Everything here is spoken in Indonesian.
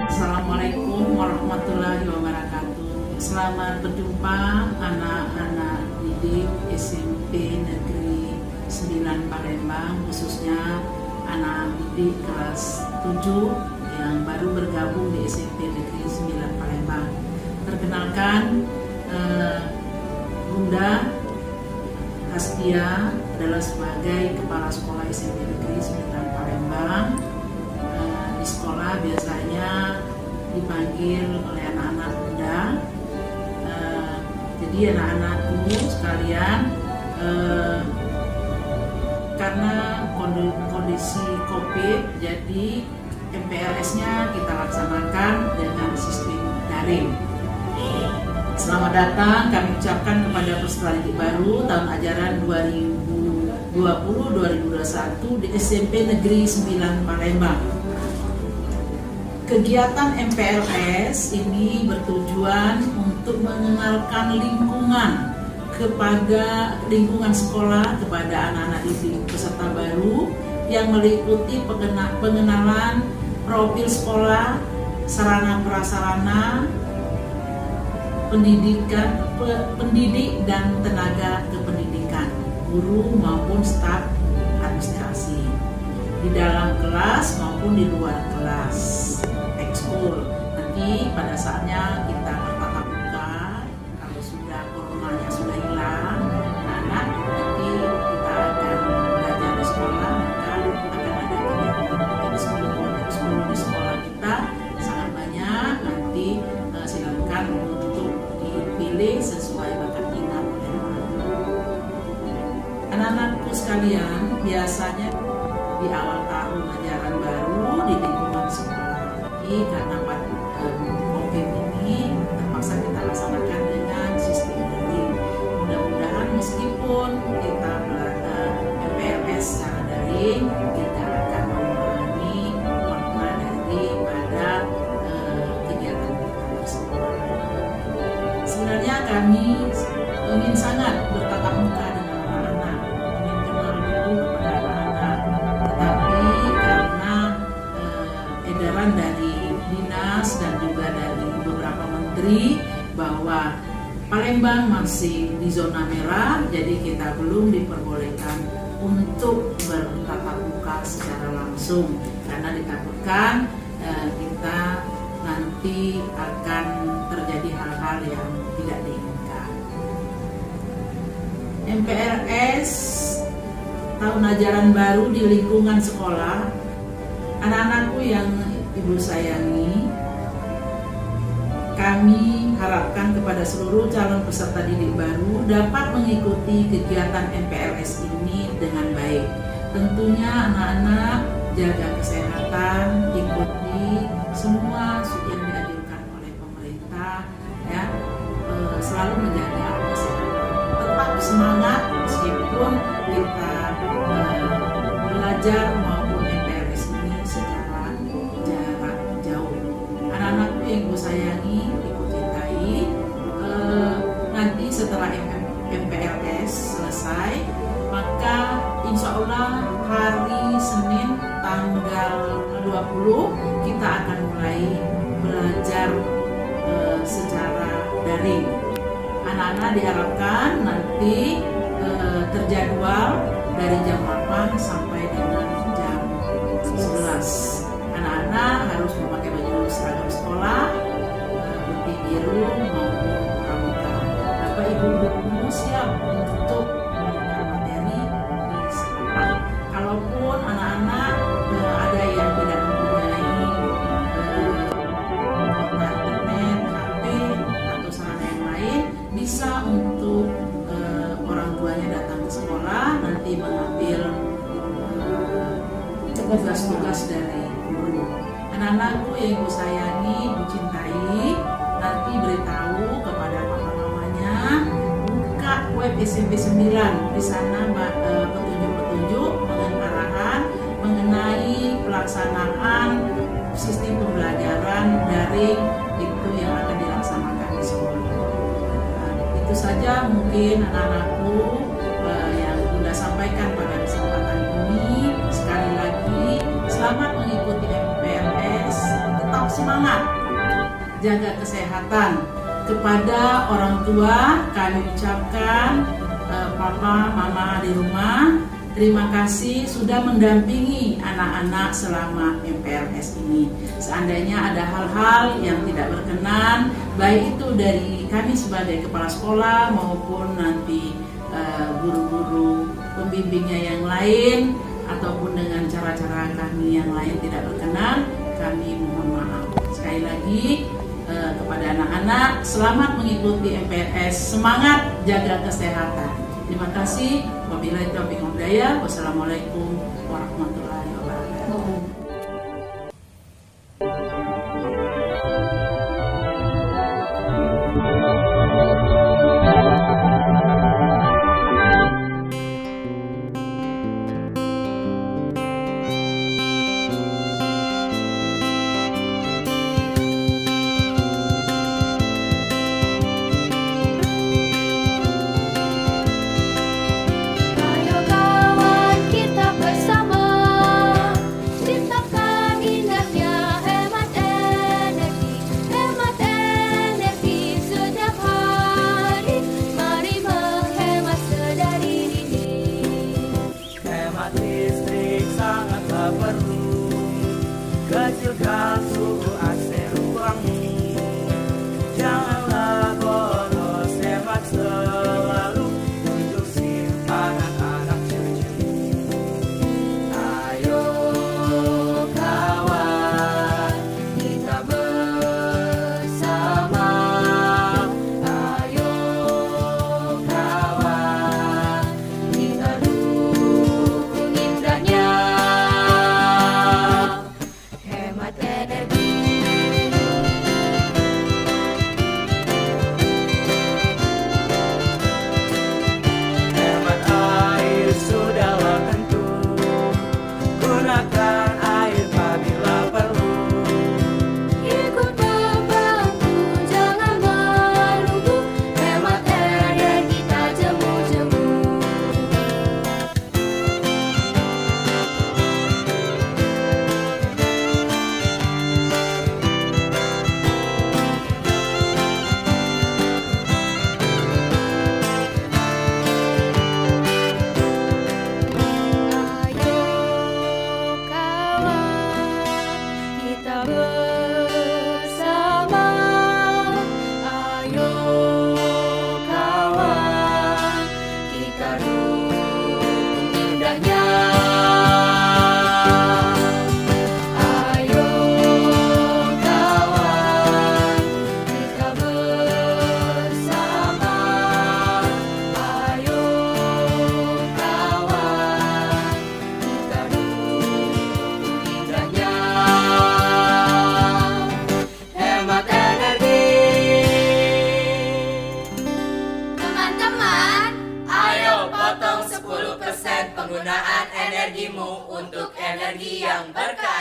Assalamualaikum warahmatullahi wabarakatuh. Selamat berjumpa anak-anak didik SMP Negeri 9 Palembang, khususnya anak didik kelas 7 yang baru bergabung di SMP Negeri 9 Palembang. Perkenalkan, Bunda Hastia adalah sebagai Kepala Sekolah SMP Negeri 9 Palembang. Di sekolah biasanya dipanggil oleh anak-anak Bunda. Jadi anak-anakku sekalian, karena kondisi COVID, jadi MPLS-nya kita laksanakan dengan sistem daring. Selamat datang kami ucapkan kepada peserta didik baru tahun ajaran 2020-2021 di SMP Negeri 9 Palembang. Kegiatan MPLS ini bertujuan untuk mengenalkan lingkungan sekolah kepada anak-anak didik peserta baru yang meliputi pengenalan profil sekolah, sarana prasarana, pendidik dan tenaga kependidikan, guru maupun staf administrasi, di dalam kelas maupun di luar kelas. Nanti pada saatnya kita bertatap muka, kalau sudah coronanya sudah hilang, anak nanti kita akan belajar di sekolah, maka akan ada kegiatan di sekolah kita sangat banyak. Nanti silakan untuk dipilih sesuai bakat minat. Anak-anakku sekalian, biasanya di awal tahun ajaran baru di lingkungan sekolah, karena COVID ini terpaksa kita laksanakan dengan sistem daring. Mudah-mudahan meskipun kita belajar MPLS secara daring, kita akan mengurangi makna daripada kegiatan kita tersebut. Sebenarnya kami ingin sangat bertatap muka dengan anak-anak, ingin kenal dulu kepada anak-anak, tetapi karena edaran dari dinas dan juga dari beberapa menteri bahwa Palembang masih di zona merah, jadi kita belum diperbolehkan untuk bertatap muka secara langsung karena ditakutkan kita nanti akan terjadi hal-hal yang tidak diinginkan. MPLS tahun ajaran baru di lingkungan sekolah, anak-anakku yang Ibu sayangi, kami harapkan kepada seluruh calon peserta didik baru dapat mengikuti kegiatan MPLS ini dengan baik. Tentunya anak-anak jaga kesehatan, ikuti semua yang dianjurkan oleh pemerintah, ya, selalu menjaga kesehatan. Tetap semangat meskipun kita belajar maupun MPLS ini secara jarak jauh. Anak-anakku yang Ibu sayangi, Ibu cintai, nanti setelah MPLS selesai, maka insya Allah hari Senin tanggal 20 kita akan mulai belajar secara daring. Anak-anak diharapkan nanti terjadwal dari jam 8 sampai dengan jam 11. Anak-anak harus memakai baju seragam sekolah, putih biru maupun pramuka. Bapak Ibu guru siap untuk memberikan materi di sekolah. Kalaupun anak-anak ada yang tidak mempunyai kuota internet, HP atau sarana yang lain, bisa untuk orang tuanya datang ke sekolah nanti mengambil tugas-tugas dari guru. Anak-anakku yang Ibu sayangi, Ibu cintai, nanti beritahu kepada papa mamanya, buka web SMP 9. Di sana petunjuk-petunjuk arahan mengenai pelaksanaan sistem pembelajaran daring itu yang akan dilaksanakan di sekolah. Itu saja mungkin anak-anakku yang Bunda sampaikan pada kesempatan ini. Sekali lagi jaga kesehatan. Kepada orang tua kami ucapkan, papa, mama di rumah, terima kasih sudah mendampingi anak-anak selama MPLS ini. Seandainya ada hal-hal yang tidak berkenan, baik itu dari kami sebagai kepala sekolah maupun nanti guru-guru pembimbingnya yang lain, ataupun dengan cara-cara kami yang lain tidak berkenan, kami mohon maaf. Sekali lagi, kepada anak-anak, selamat mengikuti MPLS, semangat jaga kesehatan. Terima kasih. Wabillahi taufiq wal hidayah. Wassalamualaikum warahmatullahi wabarakatuh. Kecilkan suhu AC ruangmu, janganlah boros, hemat selalu untuk simpanan anak cucu. Ayo kawan, kita bersama. Ayo kawan, kita dukung indahnya. Penggunaan energimu untuk energi yang berkah.